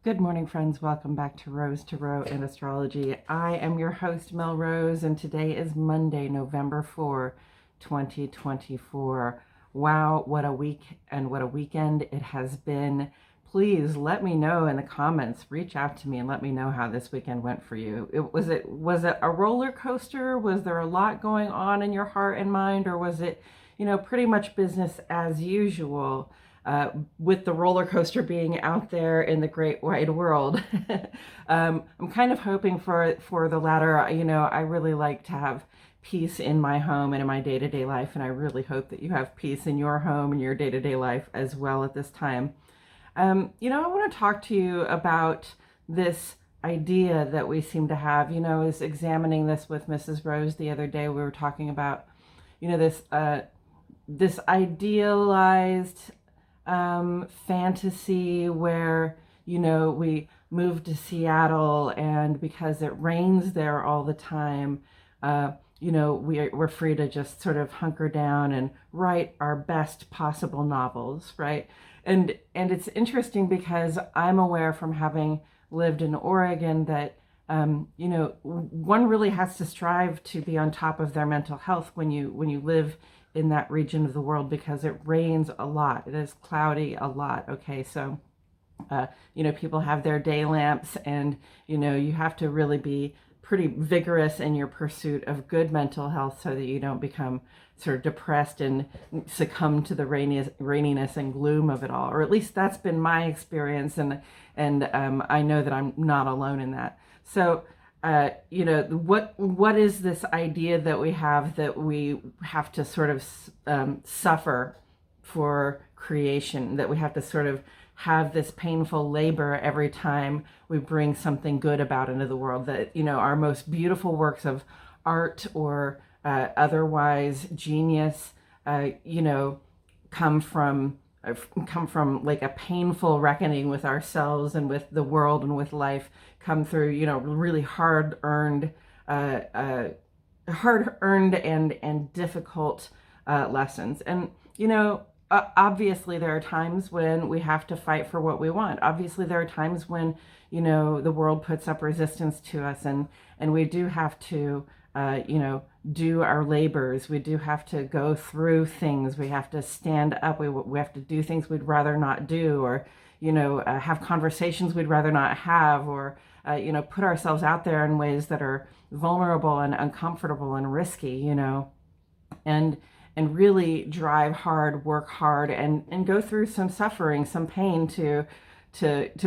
Good morning, friends. Welcome back to Rose to Row in Astrology. I am your host, Mel Rose, and today is Monday, November 4, 2024. Wow, what a week and what a weekend it has been. Please let me know in the comments. Reach out to me and let me know how this weekend went for you. Was it a roller coaster? Was there a lot going on in your heart and mind, or was it, pretty much business as usual? With the roller coaster being out there in the great wide world. I'm kind of hoping for the latter. I really like to have peace in my home and in my day-to-day life, and I really hope that you have peace in your home and your day-to-day life as well at this time. I want to talk to you about this idea that we seem to have. Is examining this with Mrs. Rose the other day. We were talking about, this idealized fantasy where we moved to Seattle, and because it rains there all the time, we're free to just sort of hunker down and write our best possible novels, right? And it's interesting because I'm aware from having lived in Oregon that one really has to strive to be on top of their mental health when you live in that region of the world, because it rains a lot. It is cloudy a lot. Okay, so people have their day lamps, and you have to really be pretty vigorous in your pursuit of good mental health so that you don't become sort of depressed and succumb to the raininess and gloom of it all. Or at least that's been my experience, and I know that I'm not alone in that. So what is this idea that we have to sort of suffer for creation, that we have to sort of have this painful labor every time we bring something good about into the world, that our most beautiful works of art or otherwise genius come from like a painful reckoning with ourselves and with the world and with life, come through really hard earned and difficult lessons. And obviously there are times when we have to fight for what we want. Obviously there are times when the world puts up resistance to us, and we do have to do our labors. We do have to go through things. We have to stand up. We have to do things we'd rather not do, or have conversations we'd rather not have, or put ourselves out there in ways that are vulnerable and uncomfortable and risky, and really drive hard, work hard, and go through some suffering, some pain to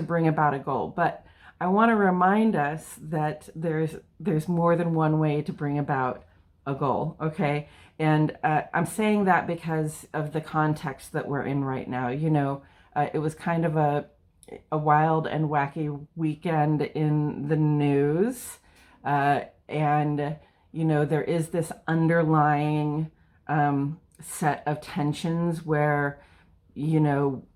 bring about a goal. But I want to remind us that there's more than one way to bring about a goal, okay? And I'm saying that because of the context that we're in right now. It was kind of a wild and wacky weekend in the news, and there is this underlying set of tensions where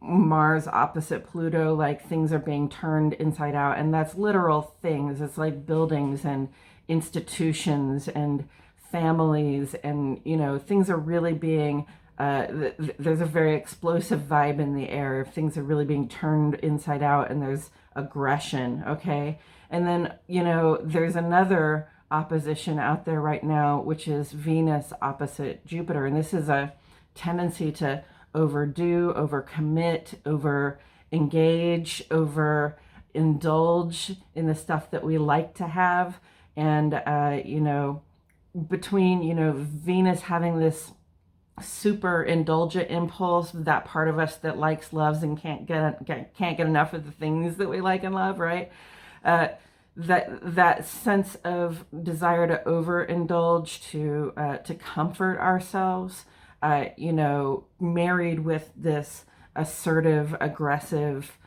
Mars opposite Pluto, like things are being turned inside out, and that's literal things. It's like buildings and institutions and families, and things are really being there's a very explosive vibe in the air. Things are really being turned inside out, and there's aggression, okay? And then there's another opposition out there right now, which is Venus opposite Jupiter, and this is a tendency to overdo, overcommit, over engage, over indulge in the stuff that we like to have. And between Venus having this super indulgent impulse, that part of us that likes, loves, and can't get enough of the things that we like and love, right? That sense of desire to overindulge, to comfort ourselves, married with this assertive, aggressive,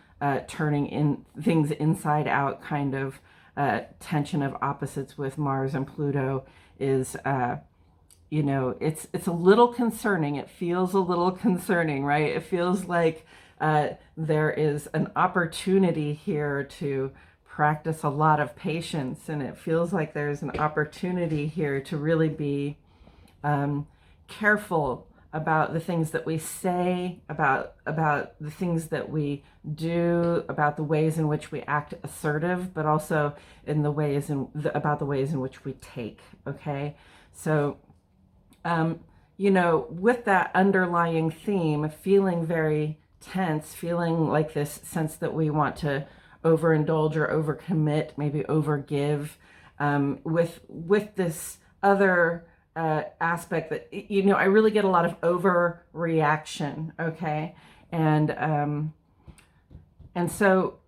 turning in things inside out kind of tension of opposites with Mars and Pluto is, it's a little concerning. It feels a little concerning, right? It feels like there is an opportunity here to practice a lot of patience, and it feels like there's an opportunity here to really be careful about the things that we say, about the things that we do, about the ways in which we act assertive, but also in the ways about the ways in which we take. Okay, so with that underlying theme, feeling very tense, feeling like this sense that we want to overindulge or overcommit, maybe overgive, with this other aspect that, I really get a lot of overreaction. Okay, and so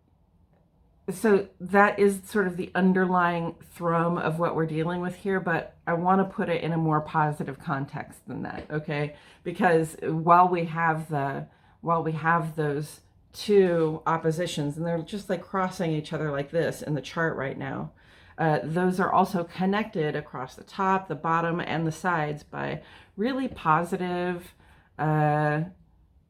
that is sort of the underlying thrum of what we're dealing with here, but I want to put it in a more positive context than that, okay? Because while we have those two oppositions, and they're just like crossing each other like this in the chart right now, those are also connected across the top, the bottom, and the sides by really positive,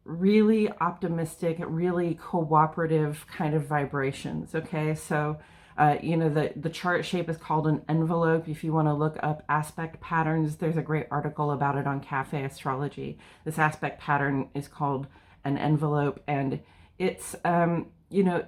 really optimistic, really cooperative kind of vibrations. Okay, so the chart shape is called an envelope. If you want to look up aspect patterns, there's a great article about it on Cafe Astrology. This aspect pattern is called an envelope, and it's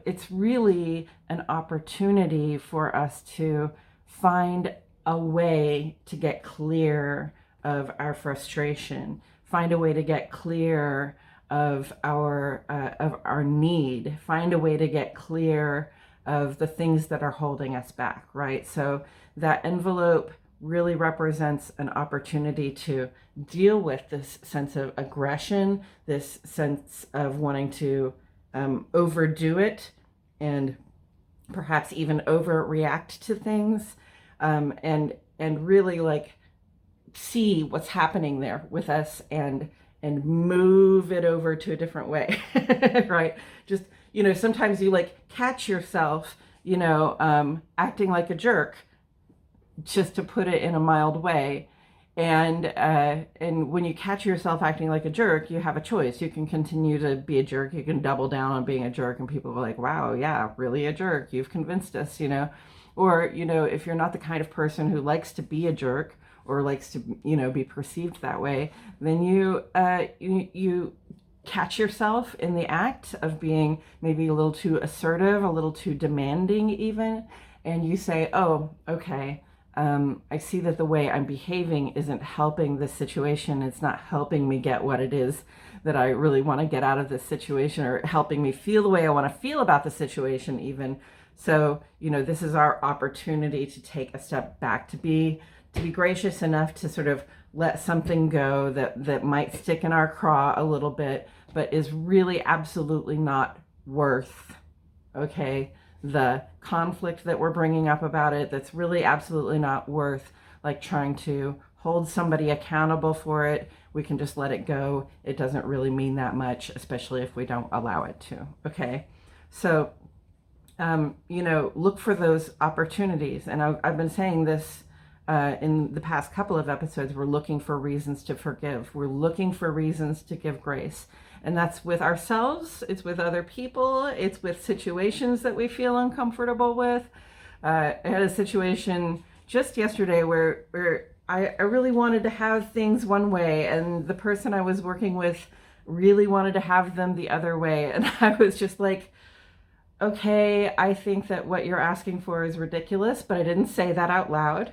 it's really an opportunity for us to find a way to get clear of our frustration, find a way to get clear of our need, find a way to get clear of the things that are holding us back, right? So that envelope really represents an opportunity to deal with this sense of aggression, this sense of wanting to overdo it and perhaps even overreact to things, and really like see what's happening there with us and move it over to a different way. Right? Just, sometimes you like catch yourself, acting like a jerk, just to put it in a mild way. And when you catch yourself acting like a jerk, you have a choice. You can continue to be a jerk. You can double down on being a jerk, and people are like, wow, yeah, really a jerk. You've convinced us, Or, if you're not the kind of person who likes to be a jerk, or likes to, be perceived that way, then you catch yourself in the act of being maybe a little too assertive, a little too demanding even, and you say, oh, okay, I see that the way I'm behaving isn't helping this situation. It's not helping me get what it is that I really want to get out of this situation, or helping me feel the way I want to feel about the situation even. So, this is our opportunity to take a step back, to be gracious enough to sort of let something go that might stick in our craw a little bit, but is really absolutely not worth, okay, the conflict that we're bringing up about it. That's really absolutely not worth like trying to hold somebody accountable for it. We can just let it go. It doesn't really mean that much, especially if we don't allow it to, okay? So, look for those opportunities. And I've been saying this in the past couple of episodes. We're looking for reasons to forgive. We're looking for reasons to give grace. And that's with ourselves. It's with other people. It's with situations that we feel uncomfortable with. I had a situation just yesterday where I really wanted to have things one way, and the person I was working with really wanted to have them the other way. And I was just like, okay, I think that what you're asking for is ridiculous, but I didn't say that out loud.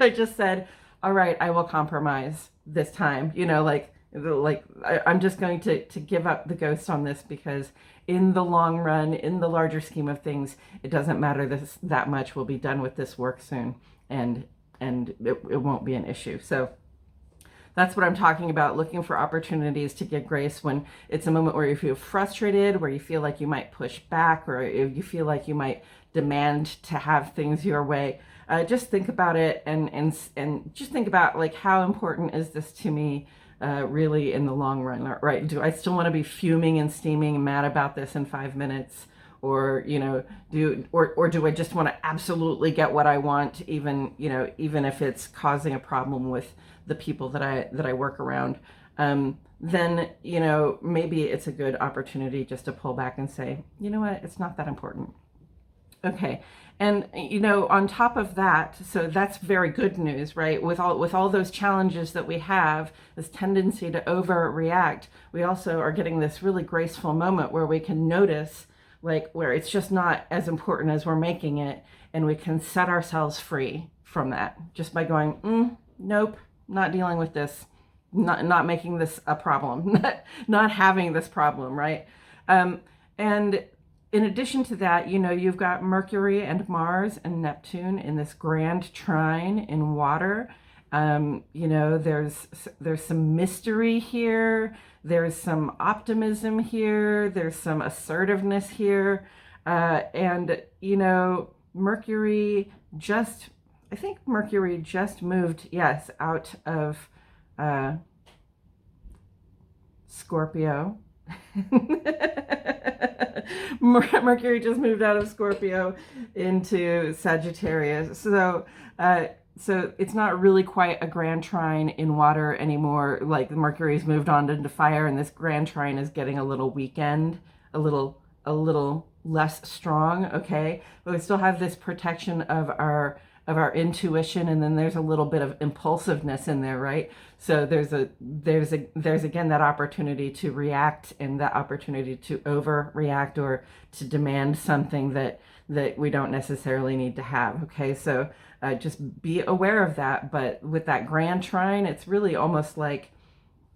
I just said, all right, I will compromise this time. I'm just going to give up the ghost on this, because in the long run, in the larger scheme of things, it doesn't matter that much. We'll be done with this work soon, and it won't be an issue. So that's what I'm talking about, looking for opportunities to give grace when it's a moment where you feel frustrated, where you feel like you might push back, or you feel like you might demand to have things your way. Just think about it, and just think about like, how important is this to me really in the long run, right? Do I still want to be fuming and steaming and mad about this in 5 minutes? Or, do I just want to absolutely get what I want, even if it's causing a problem with the people that I work around? Then, maybe it's a good opportunity just to pull back and say, you know what, it's not that important. Okay. And on top of that, so that's very good news, right? With all those challenges that we have, this tendency to overreact, we also are getting this really graceful moment where we can notice, like, where it's just not as important as we're making it, and we can set ourselves free from that just by going, nope, not dealing with this, not making this a problem, not having this problem, right? And in addition to that, you've got Mercury and Mars and Neptune in this grand trine in water. There's some mystery here. There's some optimism here. There's some assertiveness here. And Mercury just, I think Mercury just moved, yes, out of Scorpio. Mercury just moved out of Scorpio into Sagittarius. So it's not really quite a grand trine in water anymore. Like Mercury's moved on into fire, and this grand trine is getting a little weakened, a little less strong. Okay, but we still have this protection of our intuition, and then there's a little bit of impulsiveness in there, right? So there's again that opportunity to react, and that opportunity to overreact or to demand something that we don't necessarily need to have. Okay, so just be aware of that. But with that grand trine, it's really almost like,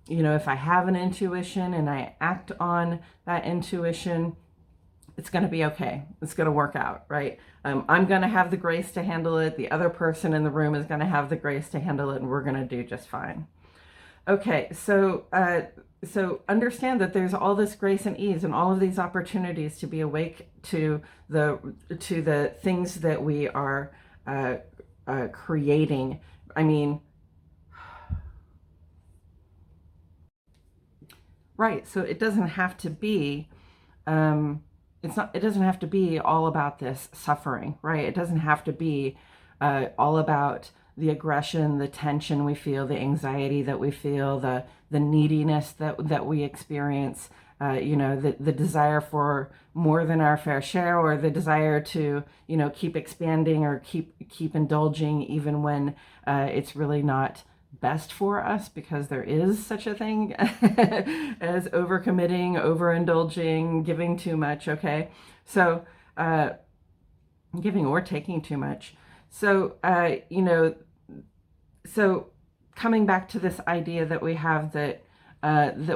if I have an intuition and I act on that intuition, it's going to be okay. It's going to work out, right? I'm going to have the grace to handle it. The other person in the room is going to have the grace to handle it, and we're going to do just fine. Okay, so understand that there's all this grace and ease and all of these opportunities to be awake to the things that we are creating. I mean, right? So it doesn't have to be. It doesn't have to be all about this suffering, right? It doesn't have to be all about the aggression, the tension we feel, the anxiety that we feel, the neediness that we experience, the desire for more than our fair share, or the desire to, keep expanding or keep indulging even when it's really not best for us, because there is such a thing as overcommitting, overindulging, giving too much. Okay, so giving or taking too much. So so coming back to this idea that we have that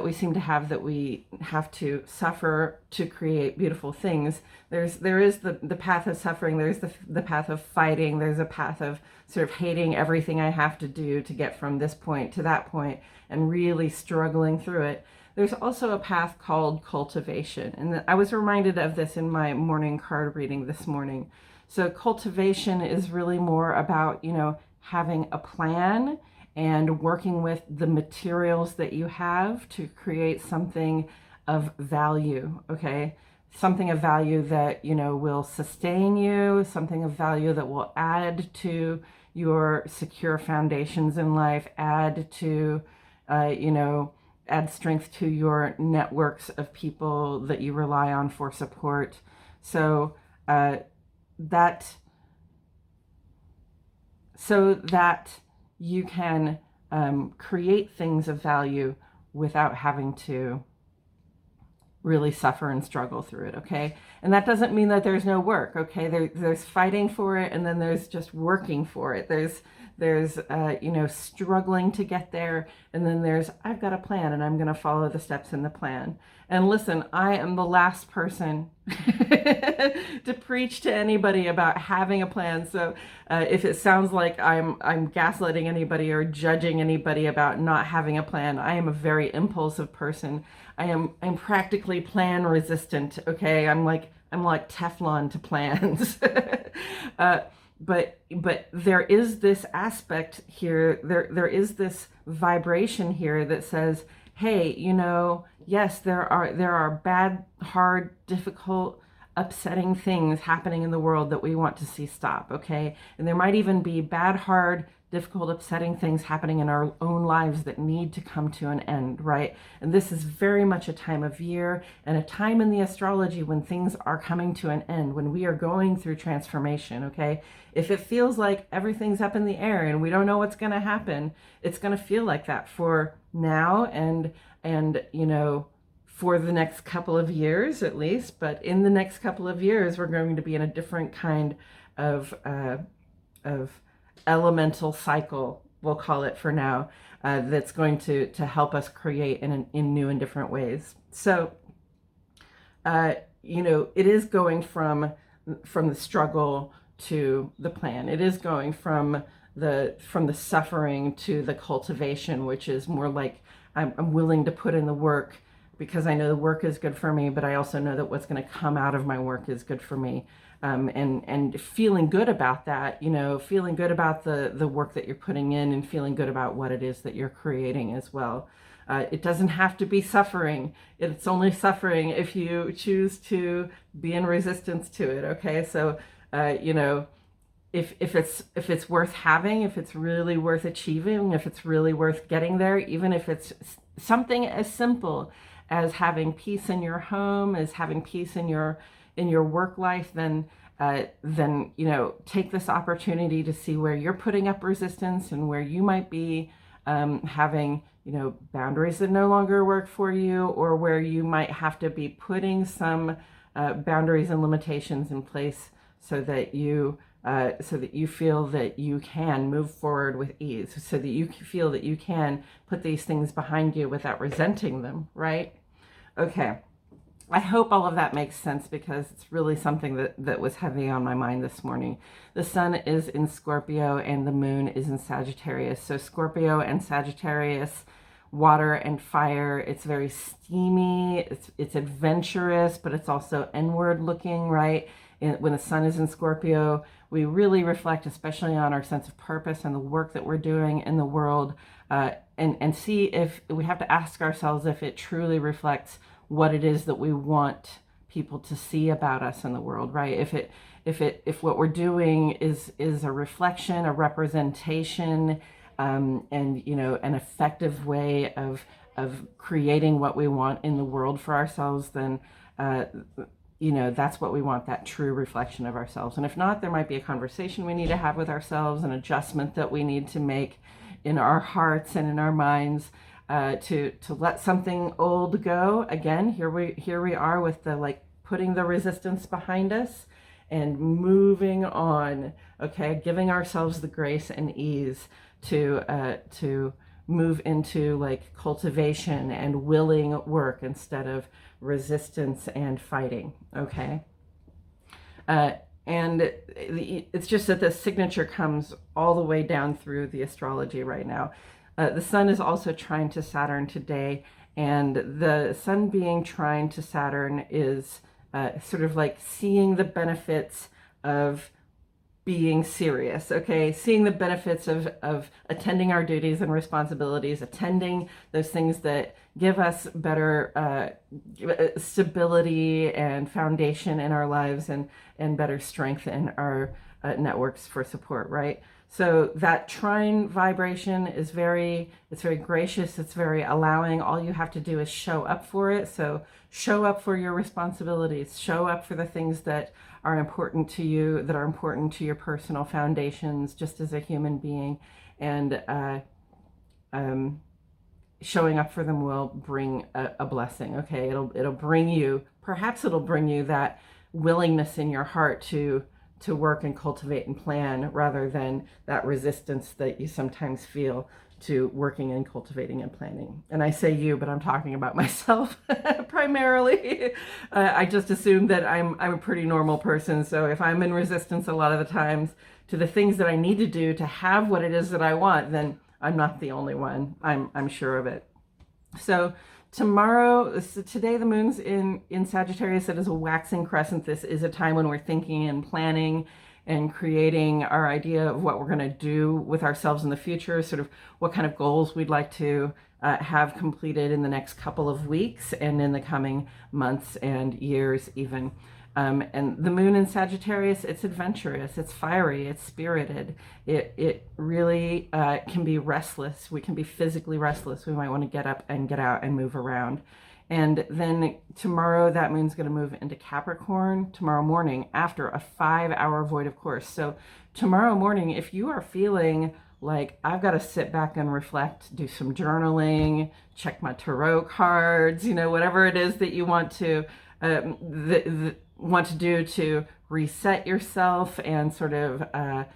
we seem to have, that we have to suffer to create beautiful things. There is the path of suffering. There's the path of fighting. There's a path of sort of hating everything I have to do to get from this point to that point and really struggling through it. There's also a path called cultivation. And I was reminded of this in my morning card reading this morning. So cultivation is really more about, having a plan and working with the materials that you have to create something of value, okay? Something of value that, will sustain you, something of value that will add to your secure foundations in life, add to, add strength to your networks of people that you rely on for support. So that you can create things of value without having to really suffer and struggle through it, okay? And that doesn't mean that there's no work, okay? There's fighting for it, and then there's just working for it. There's struggling to get there, and then there's, I've got a plan, and I'm going to follow the steps in the plan. And listen, I am the last person to preach to anybody about having a plan. So if it sounds like I'm gaslighting anybody or judging anybody about not having a plan, I am a very impulsive person. I'm practically plan resistant. Okay, I'm like Teflon to plans. But there is this aspect here. There is this vibration here that says, hey, yes, there are bad, hard, difficult upsetting things happening in the world that we want to see stop, okay? And there might even be bad, hard, difficult, upsetting things happening in our own lives that need to come to an end, right? And this is very much a time of year and a time in the astrology when things are coming to an end, when we are going through transformation, okay? If it feels like everything's up in the air and we don't know what's going to happen, it's going to feel like that for now and you know, for the next couple of years at least. But in the next couple of years, we're going to be in a different kind of elemental cycle, we'll call it for now, that's going to help us create in new and different ways. So, you know, it is going from the struggle to the plan. It is going from the suffering to the cultivation, which is more like I'm willing to put in the work because I know the work is good for me, but I also know that what's going to come out of my work is good for me. And feeling good about that, you know, feeling good about the work that you're putting in and feeling good about what it is that you're creating as well. It doesn't have to be suffering. It's only suffering if you choose to be in resistance to it. Okay. So, you know, if it's worth having, if it's really worth achieving, if it's really worth getting there, even if it's something as simple as having peace in your home, as having peace in your work life, then you know, take this opportunity to see where you're putting up resistance and where you might be having, you know, boundaries that no longer work for you, or where you might have to be putting some boundaries and limitations in place so that you feel that you can move forward with ease, so that you feel that you can put these things behind you without resenting them, right? Okay. I hope all of that makes sense, because it's really something that was heavy on my mind this morning. The sun is in Scorpio and the moon is in Sagittarius. So Scorpio and Sagittarius, water and fire. It's very steamy. It's adventurous, but it's also inward looking, right? When the sun is in Scorpio, we really reflect, especially on our sense of purpose and the work that we're doing in the world, and see if we have to ask ourselves if it truly reflects what it is that we want people to see about us in the world, right? If what we're doing is a reflection, a representation, and you know, an effective way of creating what we want in the world for ourselves, then you know, that's what we want, that true reflection of ourselves. And if not, there might be a conversation we need to have with ourselves, an adjustment that we need to make in our hearts and in our minds, to let something old go. Again, here we are with the, like, putting the resistance behind us and moving on. Okay, giving ourselves the grace and ease to move into, like, cultivation and willing work instead of resistance and fighting. Okay. And it's just that the signature comes all the way down through the astrology right now. The sun is also trine to Saturn today, and the sun being trine to Saturn is sort of like seeing the benefits of being serious, okay? Seeing the benefits of attending our duties and responsibilities, attending those things that give us better stability and foundation in our lives, and better strength in our networks for support, right? So that trine vibration is it's very gracious, it's very allowing. All you have to do is show up for it. So show up for your responsibilities, show up for the things that are important to you, that are important to your personal foundations, just as a human being. And showing up for them will bring a blessing, okay? It'll bring you, perhaps it'll bring you that willingness in your heart to work and cultivate and plan, rather than that resistance that you sometimes feel to working and cultivating and planning. And I say you, but I'm talking about myself primarily. I just assume that I'm a pretty normal person. So if I'm in resistance a lot of the times to the things that I need to do to have what it is that I want, then I'm not the only one. I'm sure of it. So today the moon's in Sagittarius. It is a waxing crescent. This is a time when we're thinking and planning and creating our idea of what we're going to do with ourselves in the future, sort of what kind of goals we'd like to have completed in the next couple of weeks and in the coming months and years even. And the moon in Sagittarius, it's adventurous, it's fiery, it's spirited. It really can be restless. We can be physically restless. We might want to get up and get out and move around. And then tomorrow, that moon's going to move into Capricorn tomorrow morning after a 5-hour void of course. So tomorrow morning, if you are feeling like I've got to sit back and reflect, do some journaling, check my tarot cards, whatever it is that you want to do to reset yourself and sort of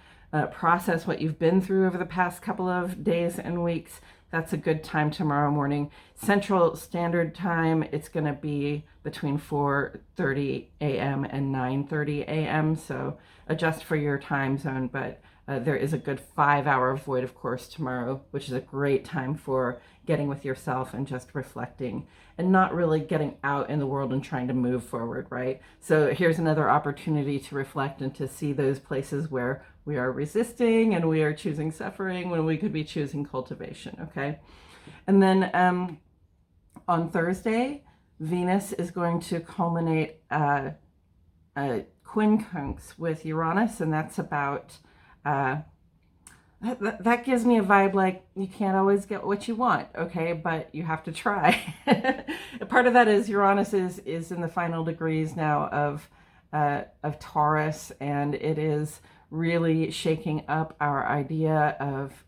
process what you've been through over the past couple of days and weeks, that's a good time tomorrow morning. Central Standard Time, it's going to be between 4:30 a.m. and 9:30 a.m. So adjust for your time zone, but there is a good 5-hour void of course tomorrow, which is a great time for getting with yourself and just reflecting and not really getting out in the world and trying to move forward, right? So here's another opportunity to reflect and to see those places where we are resisting and we are choosing suffering when we could be choosing cultivation, okay? And then on Thursday, Venus is going to culminate quincunx with Uranus, and that's about that gives me a vibe like you can't always get what you want, okay, but you have to try. Part of that is Uranus is in the final degrees now of Taurus, and it is really shaking up our idea of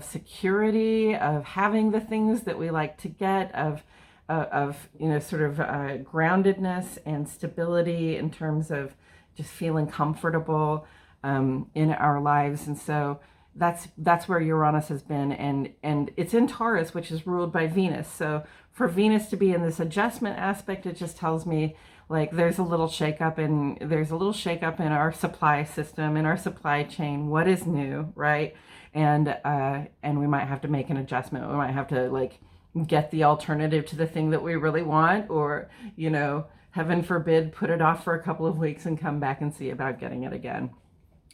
security, of having the things that we like to get, of sort of groundedness and stability in terms of just feeling comfortable in our lives. And so that's where Uranus has been, and it's in Taurus, which is ruled by Venus. So for Venus to be in this adjustment aspect, it just tells me like there's a little shakeup in our supply system, in our supply chain. What is new, right? And we might have to make an adjustment. We might have to like get the alternative to the thing that we really want, or heaven forbid, put it off for a couple of weeks and come back and see about getting it again.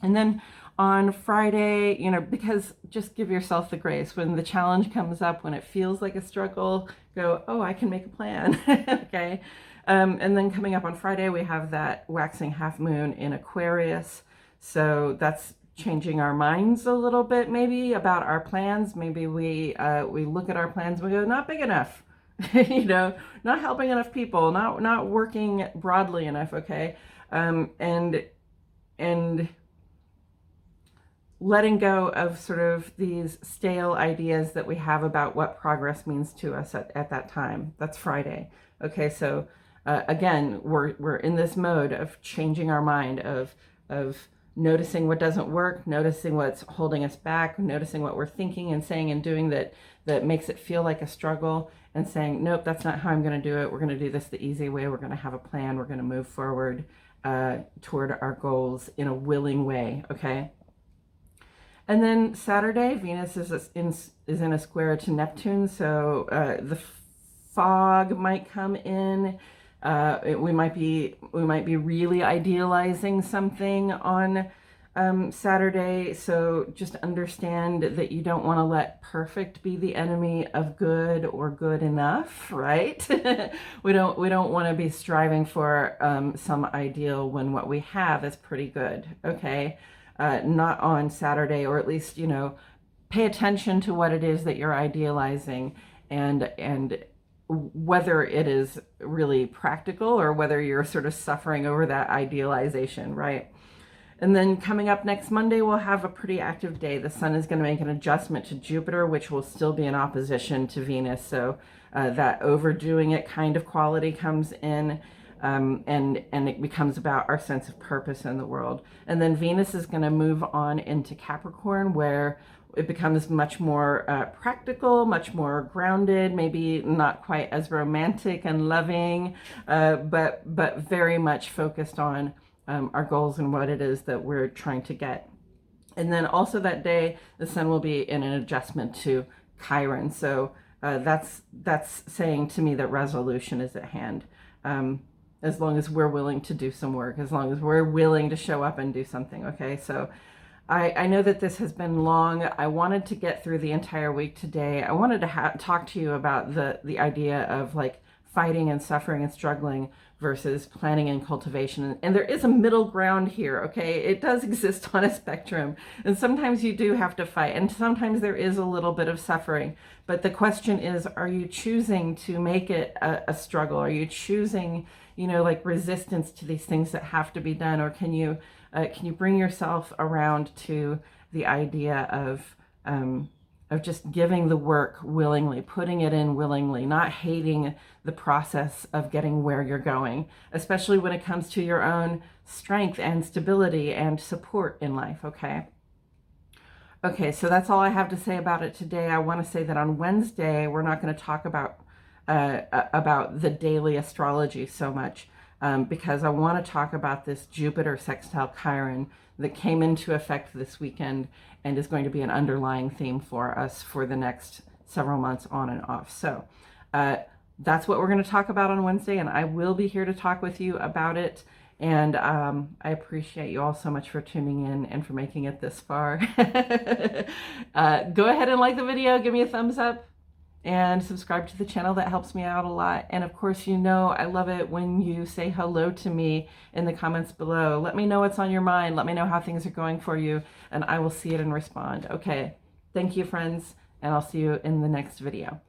And then on Friday, because just give yourself the grace. When the challenge comes up, when it feels like a struggle, go, oh, I can make a plan, okay? And then coming up on Friday, we have that waxing half moon in Aquarius. So that's changing our minds a little bit, maybe, about our plans. Maybe we look at our plans and we go, not big enough, not helping enough people, not working broadly enough, okay? And letting go of sort of these stale ideas that we have about what progress means to us at that time. That's Friday. Okay, so again, we're in this mode of changing our mind, of noticing what doesn't work, noticing what's holding us back, noticing what we're thinking and saying and doing that makes it feel like a struggle, and saying, nope, that's not how I'm going to do it. We're going to do this the easy way. We're going to have a plan. We're going to move forward toward our goals in a willing way, okay? And then Saturday, Venus is in a square to Neptune, so the fog might come in. We might be really idealizing something on Saturday. So just understand that you don't want to let perfect be the enemy of good or good enough, right? we don't want to be striving for some ideal when what we have is pretty good, okay? Not on Saturday, or at least, pay attention to what it is that you're idealizing, and whether it is really practical or whether you're sort of suffering over that idealization, right? And then coming up next Monday, we'll have a pretty active day. The sun is going to make an adjustment to Jupiter, which will still be in opposition to Venus. So that overdoing it kind of quality comes in. And it becomes about our sense of purpose in the world. And then Venus is going to move on into Capricorn, where it becomes much more practical, much more grounded, maybe not quite as romantic and loving, but very much focused on our goals and what it is that we're trying to get. And then also that day, the sun will be in an adjustment to Chiron. So that's saying to me that resolution is at hand. as long as we're willing to do some work, as long as we're willing to show up and do something. Okay, so I know that this has been long. I wanted to get through the entire week today. I wanted to talk to you about the idea of like fighting and suffering and struggling versus planning and cultivation. And there is a middle ground here, okay? It does exist on a spectrum. And sometimes you do have to fight, and sometimes there is a little bit of suffering. But the question is, are you choosing to make it a struggle? Are you choosing, you know, like resistance to these things that have to be done? Or can you bring yourself around to the idea of just giving the work willingly, putting it in willingly, not hating the process of getting where you're going, especially when it comes to your own strength and stability and support in life, okay? Okay, so that's all I have to say about it today. I want to say that on Wednesday, we're not going to talk about the daily astrology so much, because I want to talk about this Jupiter sextile Chiron that came into effect this weekend and is going to be an underlying theme for us for the next several months on and off. So that's what we're going to talk about on Wednesday, and I will be here to talk with you about it. And I appreciate you all so much for tuning in and for making it this far. Go ahead and like the video, give me a thumbs up, and subscribe to the channel. That helps me out a lot. And of course, you know I love it when you say hello to me in the comments below. Let me know what's on your mind. Let me know how things are going for you, and I will see it and respond. Okay, thank you, friends, and I'll see you in the next video.